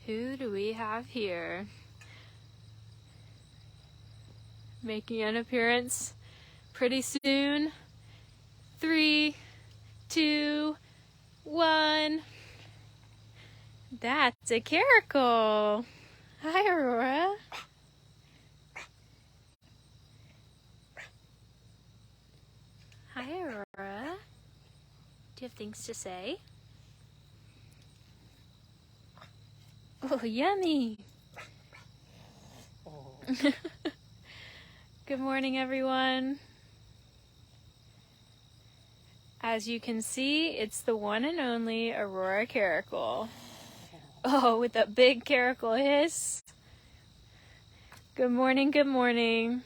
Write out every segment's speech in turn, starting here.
Who do we have here? Making an appearance pretty soon. 3, 2, 1. That's a caracal. Hi, Aurora. Hi, Aurora. Do you have things to say? Oh, yummy. Oh. Good morning, everyone. As you can see, it's the one and only Aurora Caracal. Oh, with that big caracal hiss. Good morning, good morning.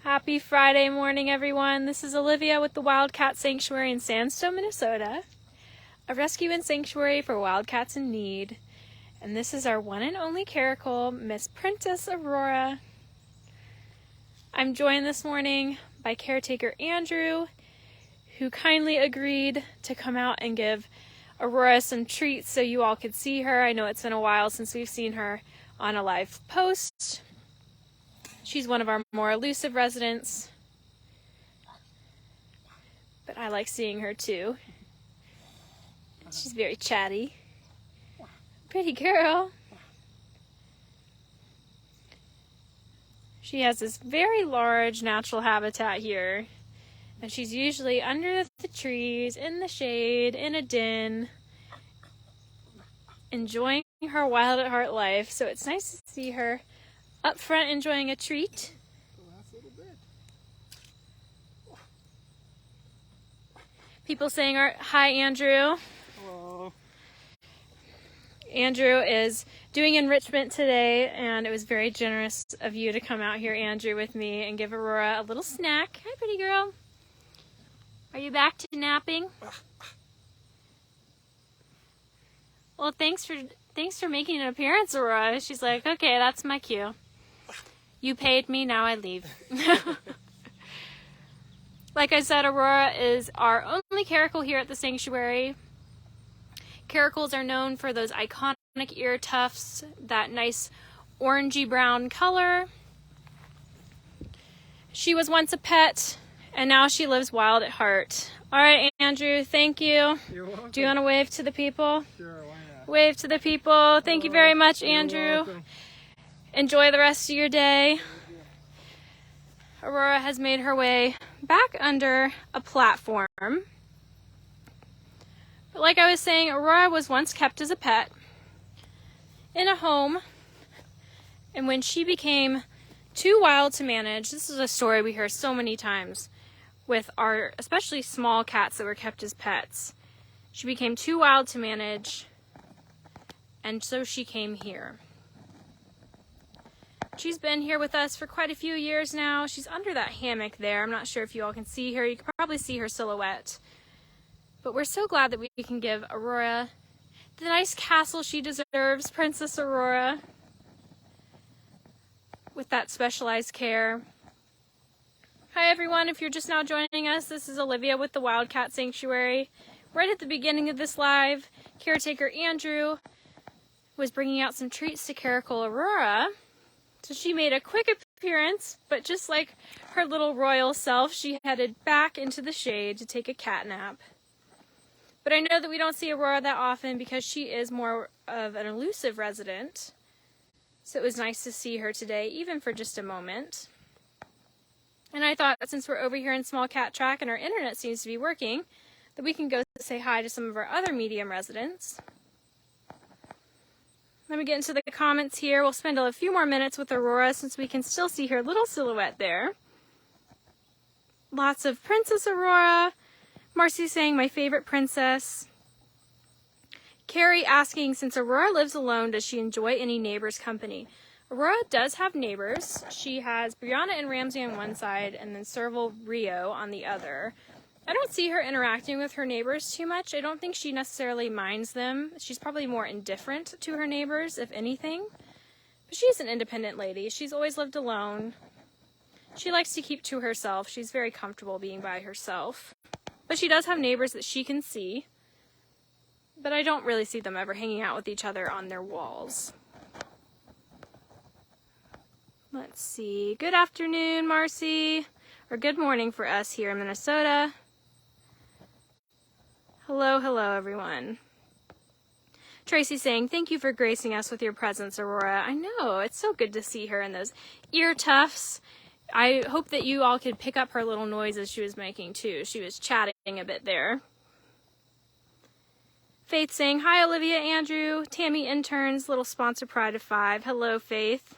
Happy Friday morning, everyone. This is Olivia with the Wildcat Sanctuary in Sandstone, Minnesota, a rescue and sanctuary for wildcats in need. And this is our one and only caracal, Miss Princess Aurora. I'm joined this morning by caretaker Andrew, who kindly agreed to come out and give Aurora some treats so you all could see her. I know it's been a while since we've seen her on a live post. She's one of our more elusive residents, but I like seeing her too. She's very chatty. Pretty girl. She has this very large natural habitat here, and she's usually under the trees, in the shade, in a den, enjoying her wild at heart life. So it's nice to see her up front enjoying a treat. People saying hi, Andrew. Hello. Andrew is doing enrichment today, and it was very generous of you to come out here, Andrew, with me and give Aurora a little snack. Hi, pretty girl. Are you back to napping? Well, thanks for making an appearance, Aurora. She's like, okay, that's my cue. You paid me, now I leave. Like I said, Aurora is our only caracal here at the sanctuary. Caracals are known for those iconic ear tufts, that nice orangey brown color. She was once a pet, and now she lives wild at heart. All right, Andrew, thank you. You're welcome. Do you want to wave to the people? Sure, why not? Wave to the people. Thank you very much, Andrew. Enjoy the rest of your day. Aurora has made her way back under a platform. But like I was saying, Aurora was once kept as a pet in a home. And when she became too wild to manage, this is a story we hear so many times with our especially small cats that were kept as pets. She became too wild to manage, and so she came here. She's been here with us for quite a few years now. She's under that hammock there. I'm not sure if you all can see her. You can probably see her silhouette. But we're so glad that we can give Aurora the nice castle she deserves, Princess Aurora, with that specialized care. Hi everyone, if you're just now joining us, this is Olivia with the Wildcat Sanctuary. Right at the beginning of this live, caretaker Andrew was bringing out some treats to caracal Aurora. So she made a quick appearance, but just like her little royal self, she headed back into the shade to take a cat nap. But I know that we don't see Aurora that often because she is more of an elusive resident. So it was nice to see her today, even for just a moment. And I thought, since we're over here in Small Cat Track and our internet seems to be working, that we can go say hi to some of our other medium residents. Let me get into the comments here. We'll spend a few more minutes with Aurora since we can still see her little silhouette there. Lots of Princess Aurora. Marcy saying, my favorite princess. Carrie asking, since Aurora lives alone, does she enjoy any neighbors' company? Aurora does have neighbors. She has Brianna and Ramsey on one side and then Serval Rio on the other. I don't see her interacting with her neighbors too much. I don't think she necessarily minds them. She's probably more indifferent to her neighbors, if anything. But she's an independent lady. She's always lived alone. She likes to keep to herself. She's very comfortable being by herself. But she does have neighbors that she can see. but I don't really see them ever hanging out with each other on their walls. Let's see. Good afternoon, Marcy. Or good morning for us here in Minnesota. Hello, hello, everyone. Tracy saying, thank you for gracing us with your presence, Aurora. I know, it's so good to see her in those ear tufts. I hope that you all could pick up her little noises she was making, too. She was chatting a bit there. Faith saying, hi, Olivia, Andrew, Tammy interns, little sponsor Pride of 5. Hello, Faith.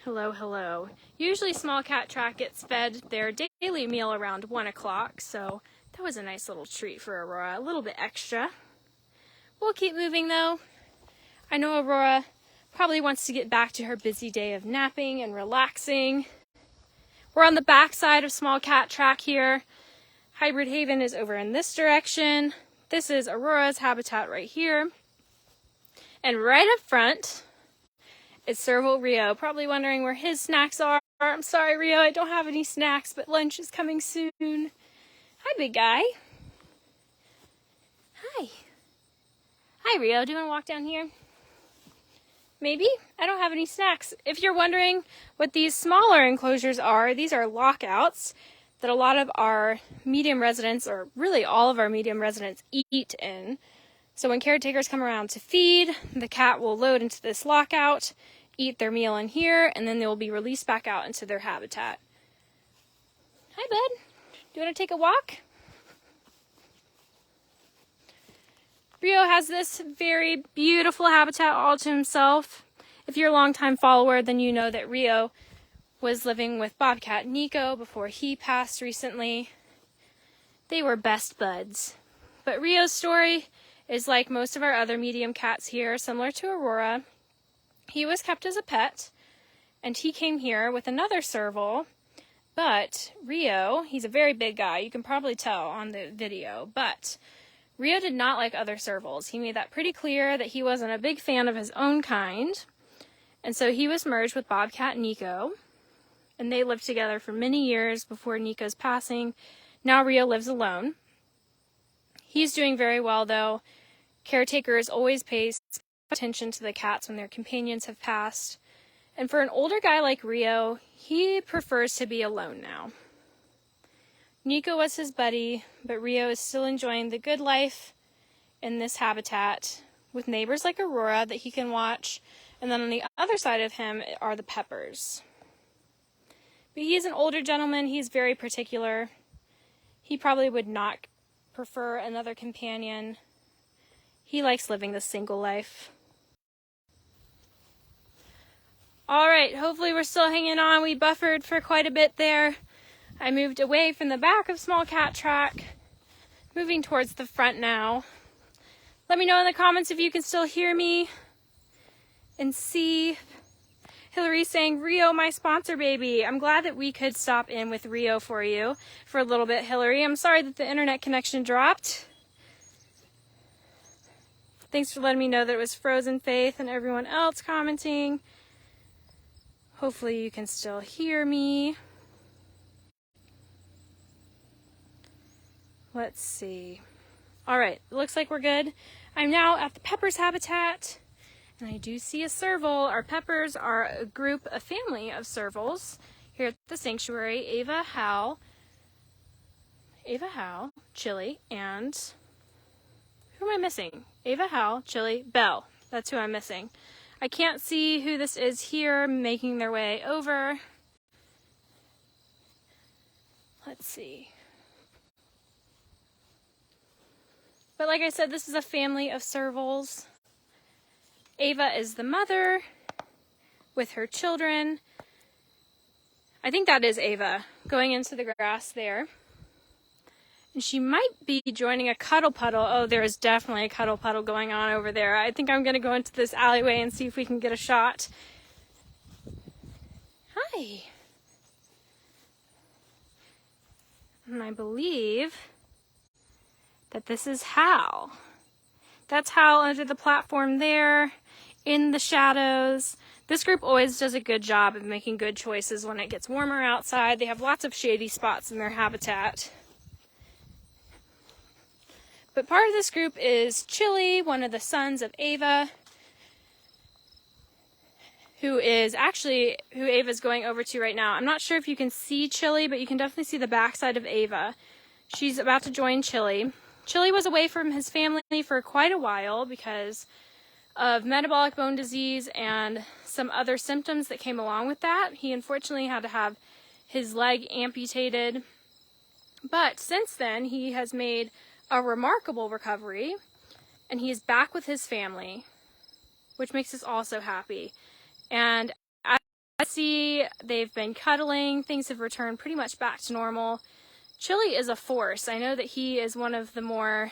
Hello, hello. Usually Small Cat Track gets fed their daily meal around 1 o'clock, so that was a nice little treat for Aurora, a little bit extra. We'll keep moving, though. I know Aurora probably wants to get back to her busy day of napping and relaxing. We're on the back side of Small Cat Track here. Hybrid Haven is over in this direction. This is Aurora's habitat right here. And right up front is Serval Rio, probably wondering where his snacks are. I'm sorry, Rio, I don't have any snacks, but lunch is coming soon. Hi, big guy. Hi. Hi, Rio. Do you want to walk down here? Maybe? I don't have any snacks. If you're wondering what these smaller enclosures are, these are lockouts that a lot of our medium residents, or really all of our medium residents, eat in. So when caretakers come around to feed, the cat will load into this lockout, eat their meal in here, and then they will be released back out into their habitat. Hi, bud. Do you want to take a walk? Rio has this very beautiful habitat all to himself. If you're a longtime follower, then you know that Rio was living with Bobcat Nico before he passed recently. They were best buds. But Rio's story is like most of our other medium cats here, similar to Aurora. He was kept as a pet, and he came here with another serval. But Rio, he's a very big guy, you can probably tell on the video, but Rio did not like other servals. He made that pretty clear that he wasn't a big fan of his own kind. And so he was merged with Bobcat Nico. And they lived together for many years before Nico's passing. Now Rio lives alone. He's doing very well, though. Caretakers always pay attention to the cats when their companions have passed. And for an older guy like Rio, he prefers to be alone now. Nico was his buddy, but Rio is still enjoying the good life in this habitat with neighbors like Aurora that he can watch. And then on the other side of him are the Peppers. But he's an older gentleman. He's very particular. He probably would not prefer another companion. He likes living the single life. All right, hopefully we're still hanging on. We buffered for quite a bit there. I moved away from the back of Small Cat Track, moving towards the front now. Let me know in the comments if you can still hear me and see. Hillary saying, Rio, my sponsor baby. I'm glad that we could stop in with Rio for you for a little bit, Hillary. I'm sorry that the internet connection dropped. Thanks for letting me know that it was Frozen Faith and everyone else commenting. Hopefully you can still hear me. Let's see. All right, it looks like we're good. I'm now at the Peppers habitat. And I do see a serval. Our Peppers are a family of servals here at the sanctuary. Ava, Hal, Chili, and who am I missing? Ava, Hal, Chili, Belle. That's who I'm missing. I can't see who this is here making their way over. Let's see. But like I said, this is a family of servals. Ava is the mother with her children. I think that is Ava going into the grass there. And she might be joining a cuddle puddle. Oh, there is definitely a cuddle puddle going on over there. I think I'm going to go into this alleyway and see if we can get a shot. Hi. And I believe that this is Hal. That's Hal under the platform there, in the shadows. This group always does a good job of making good choices when it gets warmer outside. They have lots of shady spots in their habitat. But part of this group is Chili, one of the sons of Ava, who Ava's going over to right now. I'm not sure if you can see Chili, but you can definitely see the backside of Ava. She's about to join Chili. Chili was away from his family for quite a while because of metabolic bone disease and some other symptoms that came along with that. He unfortunately had to have his leg amputated. But since then, he has made a remarkable recovery, and he is back with his family, which makes us all so happy. And as I see, they've been cuddling. Things have returned pretty much back to normal. Chili is a force. I know that he is one of the more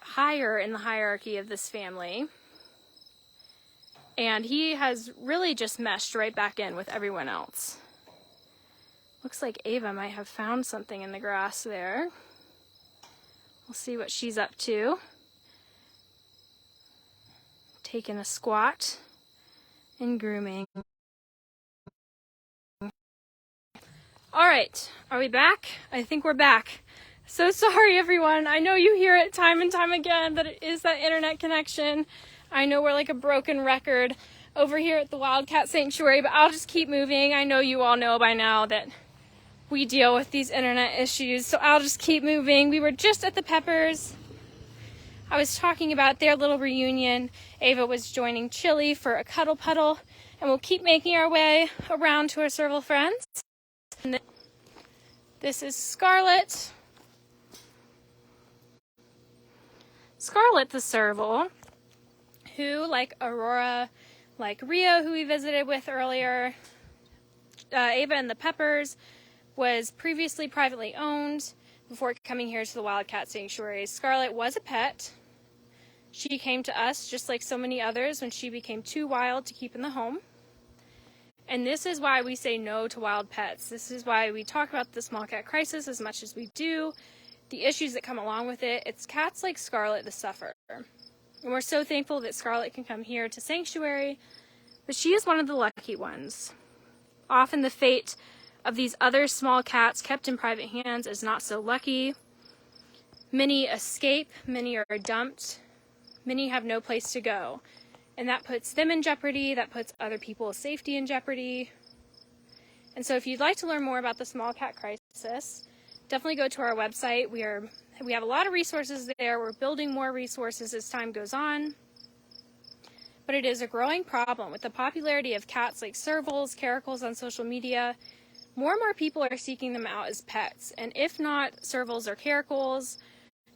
higher in the hierarchy of this family. And he has really just meshed right back in with everyone else. Looks like Ava might have found something in the grass there. We'll see what she's up to. Taking a squat and grooming. All right, are we back? I think we're back. So sorry, everyone. I know you hear it time and time again that it is that internet connection. I know we're like a broken record over here at the Wildcat Sanctuary, but I'll just keep moving. I know you all know by now that we deal with these internet issues, so I'll just keep moving. We were just at the Peppers. I was talking about their little reunion. Ava was joining Chili for a cuddle puddle, and we'll keep making our way around to our Serval friends. And this is Scarlett. Scarlett the Serval, who, like Aurora, like Rio, who we visited with earlier, Ava and the Peppers, was previously privately owned before coming here to the Wildcat Sanctuary. Scarlett was a pet. She came to us, just like so many others, when she became too wild to keep in the home. And this is why we say no to wild pets. This is why we talk about the small cat crisis as much as we do, the issues that come along with it. It's cats like Scarlett that suffer. And we're so thankful that Scarlett can come here to Sanctuary, but she is one of the lucky ones. Often the fate of these other small cats kept in private hands is not so lucky. Many escape, many are dumped, many have no place to go. And that puts them in jeopardy, that puts other people's safety in jeopardy. And so if you'd like to learn more about the small cat crisis, definitely go to our website. We have a lot of resources there. We're building more resources as time goes on. But it is a growing problem with the popularity of cats like Servals, Caracals on social media. More and more people are seeking them out as pets. And if not Servals or Caracals,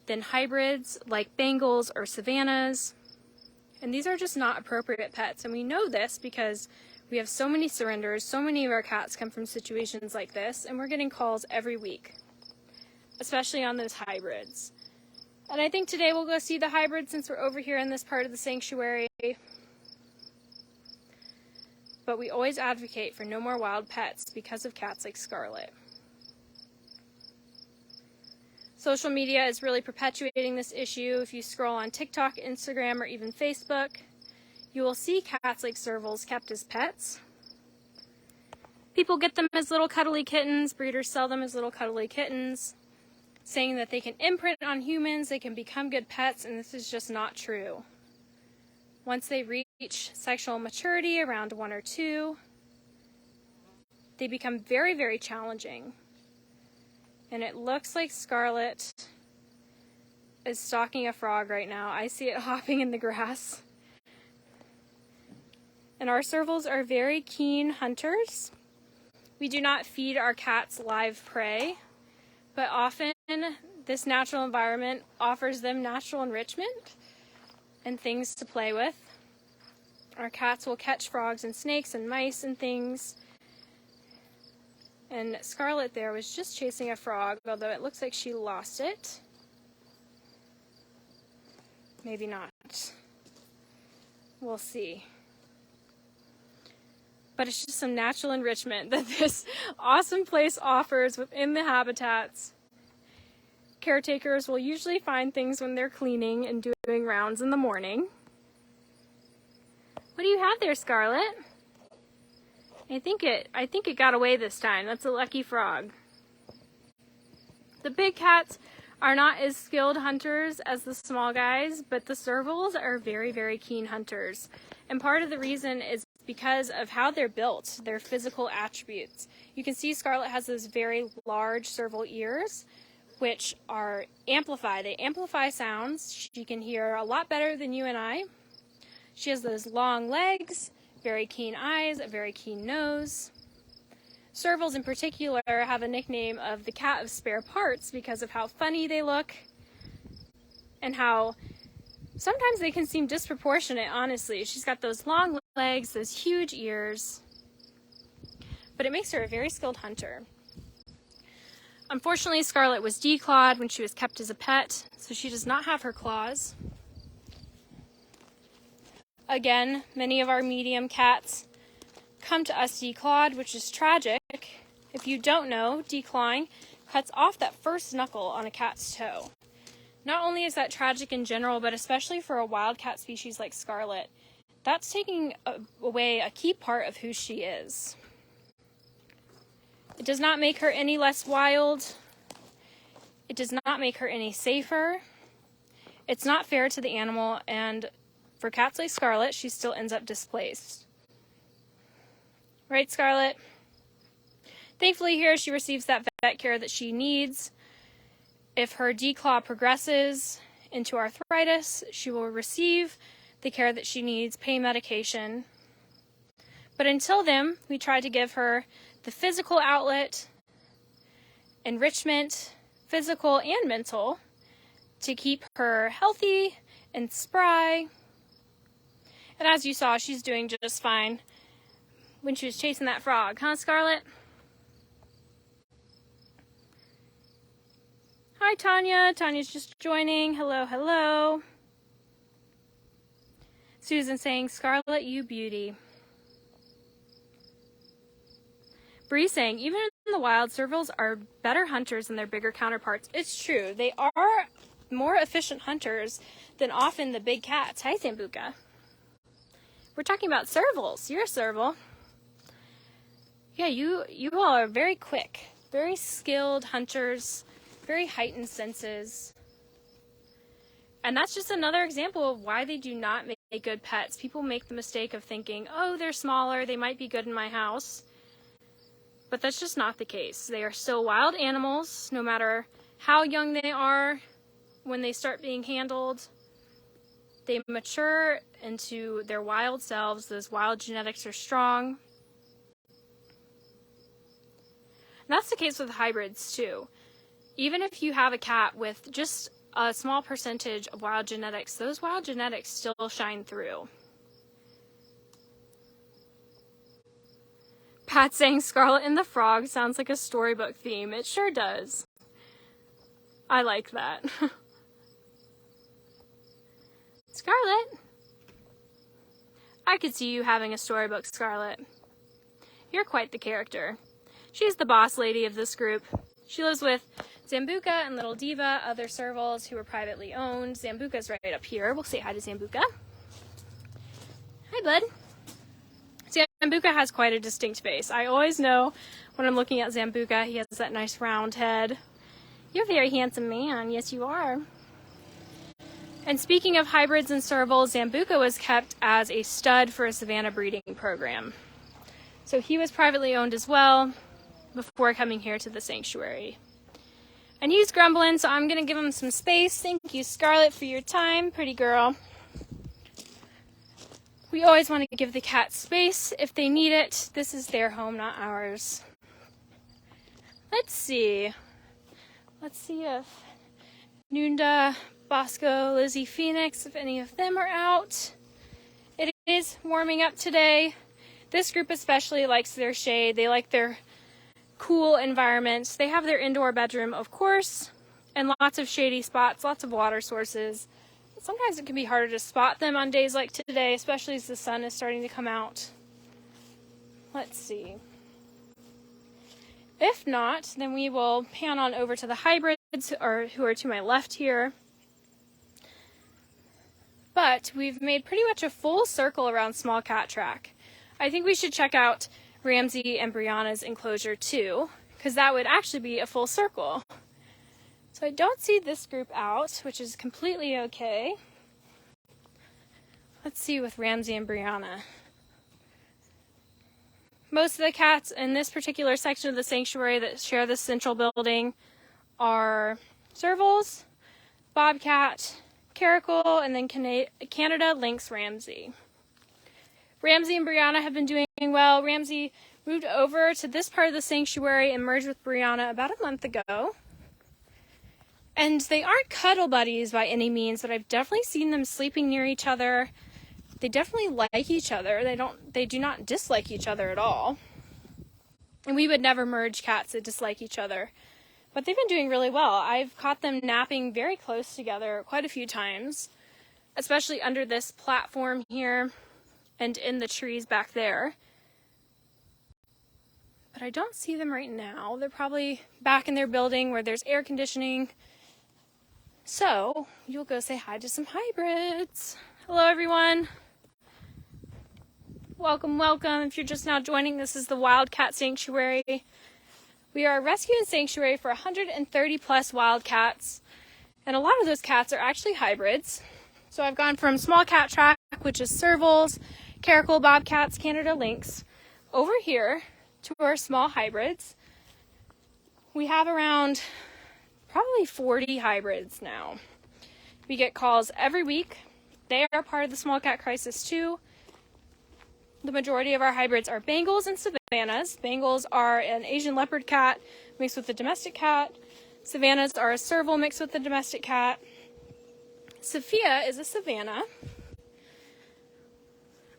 then hybrids like Bengals or Savannahs. And these are just not appropriate pets. And we know this because we have so many surrenders. So many of our cats come from situations like this. And we're getting calls every week, especially on those hybrids. And I think today we'll go see the hybrids since we're over here in this part of the sanctuary. But we always advocate for no more wild pets because of cats like Scarlett. Social media is really perpetuating this issue. If you scroll on TikTok, Instagram, or even Facebook, you will see cats like Servals kept as pets. People get them as little cuddly kittens. Breeders sell them as little cuddly kittens, saying that they can imprint on humans, they can become good pets, and this is just not true. Once they reach sexual maturity around 1 or 2, they become very, very challenging. And it looks like Scarlett is stalking a frog right now. I see it hopping in the grass. And our Servals are very keen hunters. We do not feed our cats live prey, but often this natural environment offers them natural enrichment and things to play with. Our cats will catch frogs and snakes and mice and things. And Scarlett there was just chasing a frog, although it looks like she lost it. Maybe not. We'll see. But it's just some natural enrichment that this awesome place offers within the habitats. Caretakers will usually find things when they're cleaning and doing rounds in the morning. What do you have there, Scarlett? I think it got away this time. That's a lucky frog. The big cats are not as skilled hunters as the small guys, but the servals are very, very keen hunters. And part of the reason is because of how they're built, their physical attributes. You can see Scarlett has those very large serval ears, which are amplified. They amplify sounds. She can hear a lot better than you and I. She has those long legs, very keen eyes, a very keen nose. Servals in particular have a nickname of the cat of spare parts because of how funny they look and how sometimes they can seem disproportionate, honestly. She's got those long legs, those huge ears, but it makes her a very skilled hunter. Unfortunately, Scarlett was declawed when she was kept as a pet, so she does not have her claws. Again, many of our medium cats come to us declawed, which is tragic. If you don't know, declawing cuts off that first knuckle on a cat's toe. Not only is that tragic in general, but especially for a wildcat species like Scarlett, that's taking away a key part of who she is. It does not make her any less wild. It does not make her any safer. It's not fair to the animal, and for cats like Scarlett, she still ends up displaced. Right, Scarlett? Thankfully here, she receives that vet care that she needs. If her declaw progresses into arthritis, she will receive the care that she needs, pain medication. But until then, we try to give her the physical outlet, enrichment, physical and mental, to keep her healthy and spry. And as you saw, she's doing just fine when she was chasing that frog. Huh, Scarlett? Hi, Tanya. Tanya's just joining. Hello, hello. Susan saying, Scarlett, you beauty. Bree saying, even in the wild, servals are better hunters than their bigger counterparts. It's true. They are more efficient hunters than often the big cats. Hi, Sambuca. We're talking about servals. You're a serval. Yeah, you all are very quick, very skilled hunters, very heightened senses. And that's just another example of why they do not make good pets. People make the mistake of thinking, oh, they're smaller, they might be good in my house. But that's just not the case. They are still wild animals, no matter how young they are when they start being handled. They mature into their wild selves. Those wild genetics are strong. And that's the case with hybrids too. Even if you have a cat with just a small percentage of wild genetics, those wild genetics still shine through. Pat saying Scarlett and the Frog sounds like a storybook theme. It sure does. I like that. Scarlett. I could see you having a storybook, Scarlett. You're quite the character. She's the boss lady of this group. She lives with Zambuca and Little Diva, other servals who are privately owned. Zambuca's right up here. We'll say hi to Zambuca. Hi, bud. Zambuca has quite a distinct face. I always know when I'm looking at Zambuca, he has that nice round head. You're a very handsome man. Yes, you are. And speaking of hybrids and servals, Zambuca was kept as a stud for a Savannah breeding program. So he was privately owned as well before coming here to the sanctuary. And he's grumbling, so I'm going to give him some space. Thank you, Scarlett, for your time. Pretty girl. We always want to give the cats space if they need it. This is their home, not ours. Let's see. Let's see if Nunda, Bosco, Lizzie, Phoenix, if any of them are out. It is warming up today. This group especially likes their shade. They like their cool environments. They have their indoor bedroom, of course, and lots of shady spots, lots of water sources. Sometimes it can be harder to spot them on days like today, especially as the sun is starting to come out. Let's see. If not, then we will pan on over to the hybrids, or who are to my left here. But we've made pretty much a full circle around Small Cat Track. I think we should check out Ramsey and Brianna's enclosure too, because that would actually be a full circle. So I don't see this group out, which is completely okay. Let's see with Ramsey and Brianna. Most of the cats in this particular section of the sanctuary that share this central building are Servals, Bobcat, Caracal, and then Canada Lynx Ramsey. Ramsey and Brianna have been doing well. Ramsey moved over to this part of the sanctuary and merged with Brianna about a month ago. And they aren't cuddle buddies by any means, but I've definitely seen them sleeping near each other. They definitely like each other. They do not dislike each other at all. And we would never merge cats that dislike each other. But they've been doing really well. I've caught them napping very close together quite a few times, especially under this platform here and in the trees back there. But I don't see them right now. They're probably back in their building where there's air conditioning. So, you'll go say hi to some hybrids. Hello, everyone. Welcome, welcome. If you're just now joining, this is the Wildcat Sanctuary. We are a rescue and sanctuary for 130 plus wildcats. And a lot of those cats are actually hybrids. So I've gone from small cat track, which is Servals, Caracal, Bobcats, Canada Lynx, over here to our small hybrids. We have around probably 40 hybrids now. We get calls every week. They are part of the small cat crisis too. The majority of our hybrids are Bengals and Savannahs. Bengals are an Asian leopard cat mixed with a domestic cat. Savannahs are a serval mixed with a domestic cat. Sophia is a Savannah.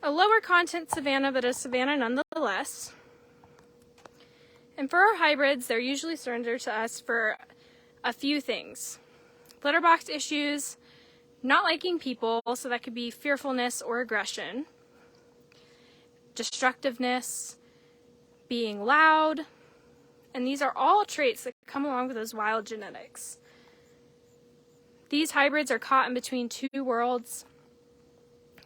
A lower content Savannah, but a Savannah nonetheless. And for our hybrids, they're usually surrendered to us for a few things. Litter box issues, not liking people, so that could be fearfulness or aggression. Destructiveness, being loud, and these are all traits that come along with those wild genetics. These hybrids are caught in between two worlds,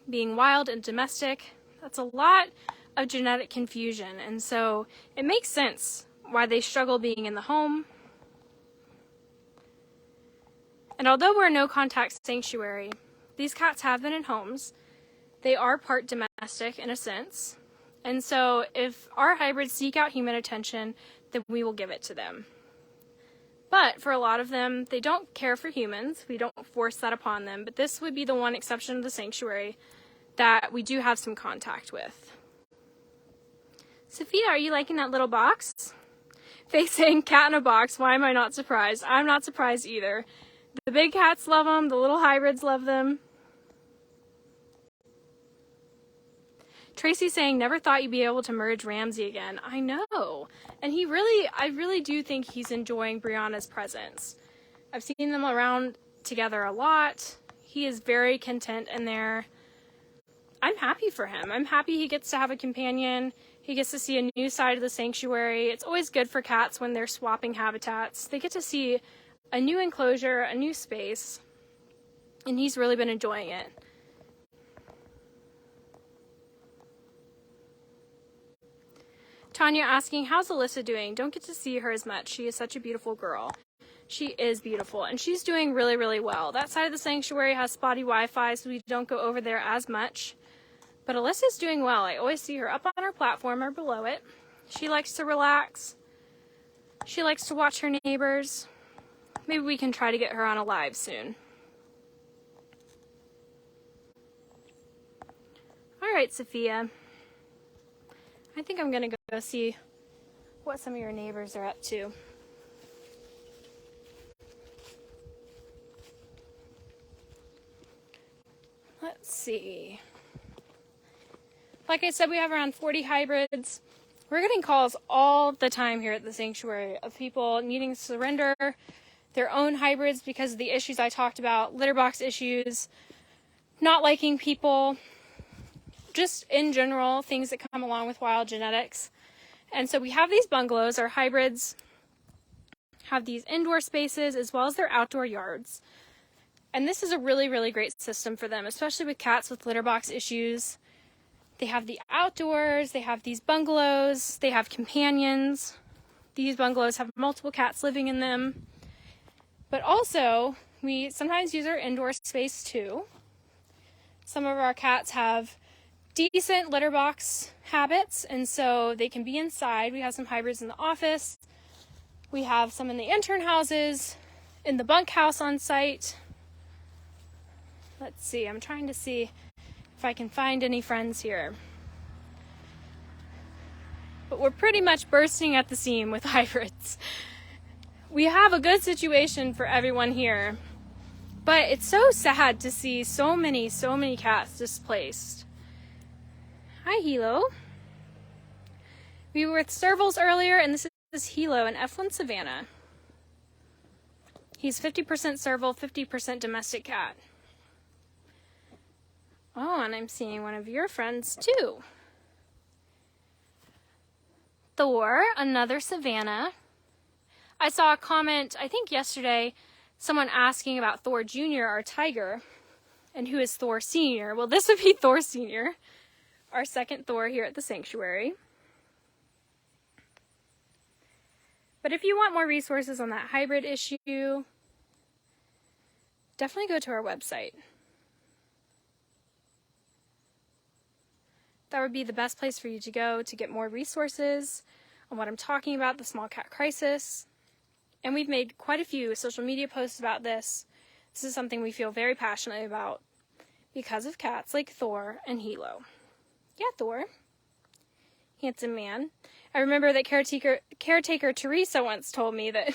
being wild and domestic. That's a lot of genetic confusion, and so it makes sense why they struggle being in the home. And although we're a no-contact sanctuary, these cats have been in homes. They are part domestic in a sense. And so if our hybrids seek out human attention, then we will give it to them. But for a lot of them, they don't care for humans. We don't force that upon them. But this would be the one exception of the sanctuary that we do have some contact with. Sophia, are you liking that little box? Face saying cat in a box. Why am I not surprised? I'm not surprised either. The big cats love them. The little hybrids love them. Tracy's saying, never thought you'd be able to merge Ramsey again. I know. And I really do think he's enjoying Brianna's presence. I've seen them around together a lot. He is very content in there. I'm happy for him. I'm happy he gets to have a companion. He gets to see a new side of the sanctuary. It's always good for cats when they're swapping habitats. They get to see a new enclosure, a new space, and he's really been enjoying it. Tanya asking, how's Alyssa doing? Don't get to see her as much. She is such a beautiful girl. She is beautiful, and she's doing really, really well. That side of the sanctuary has spotty Wi-Fi, so we don't go over there as much. But Alyssa's doing well. I always see her up on her platform or below it. She likes to relax. She likes to watch her neighbors. Maybe we can try to get her on a live soon. All right, Sophia. I think I'm going to go see what some of your neighbors are up to. Let's see. Like I said, we have around 40 hybrids. We're getting calls all the time here at the sanctuary of people needing to surrender their own hybrids because of the issues I talked about, litter box issues, not liking people, just in general, things that come along with wild genetics. And so we have these bungalows. Our hybrids have these indoor spaces as well as their outdoor yards. And this is a really, really great system for them, especially with cats with litter box issues. They have the outdoors, they have these bungalows, they have companions. These bungalows have multiple cats living in them. But also, we sometimes use our indoor space too. Some of our cats have decent litter box habits, and so they can be inside. We have some hybrids in the office. We have some in the intern houses, in the bunkhouse on site. Let's see, I'm trying to see if I can find any friends here. But we're pretty much bursting at the seam with hybrids. We have a good situation for everyone here, but it's so sad to see so many cats displaced. Hi, Hilo. We were with Servals earlier, and this is Hilo, an F1 Savannah. He's 50% Serval, 50% domestic cat. Oh, and I'm seeing one of your friends too. Thor, another Savannah. I saw a comment, I think yesterday, someone asking about Thor Jr., our tiger, and who is Thor Sr. Well, this would be Thor Sr., our second Thor here at the sanctuary. But if you want more resources on that hybrid issue, definitely go to our website. That would be the best place for you to go to get more resources on what I'm talking about, the small cat crisis. And we've made quite a few social media posts about this. This is something we feel very passionately about because of cats like Thor and Hilo. Yeah, Thor. Handsome man. I remember that caretaker Teresa once told me that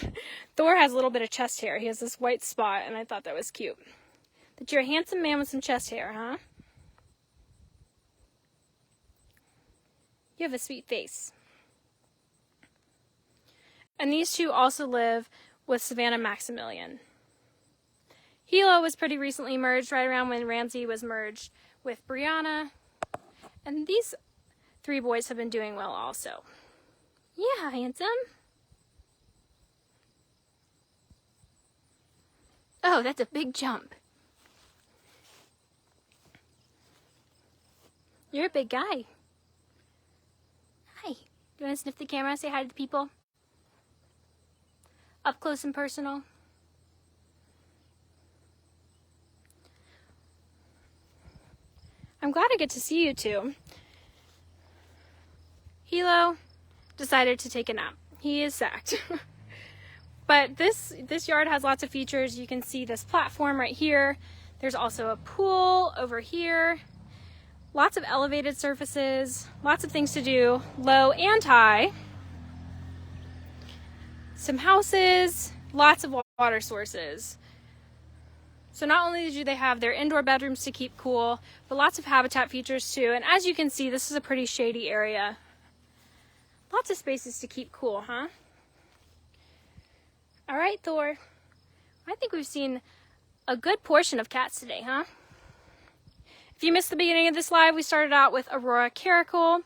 Thor has a little bit of chest hair. He has this white spot, and I thought that was cute. That you're a handsome man with some chest hair, huh? You have a sweet face. And these two also live with Savannah Maximilian. Hilo was pretty recently merged, right around when Ramsey was merged with Brianna. And these three boys have been doing well also. Yeah, handsome. Oh, that's a big jump. You're a big guy. Hi. You want to sniff the camera, say hi to the people? Up close and personal. I'm glad I get to see you two. Hilo decided to take a nap. He is sacked. But this yard has lots of features. You can see this platform right here. There's also a pool over here. Lots of elevated surfaces. Lots of things to do, low and high. Some houses, lots of water sources. So not only do they have their indoor bedrooms to keep cool, but lots of habitat features too. And as you can see, this is a pretty shady area. Lots of spaces to keep cool, huh? All right, Thor. I think we've seen a good portion of cats today, huh? If you missed the beginning of this live, we started out with Aurora Caracal.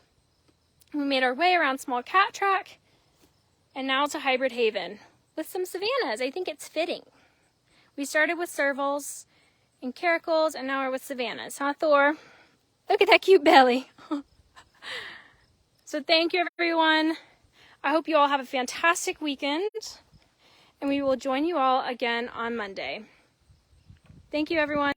We made our way around Small Cat Track, and now to Hybrid Haven with some Savannahs. I think it's fitting. We started with Servals and Caracals, and now we're with Savannahs, huh, Thor? Look at that cute belly. So thank you, everyone. I hope you all have a fantastic weekend, and we will join you all again on Monday. Thank you, everyone.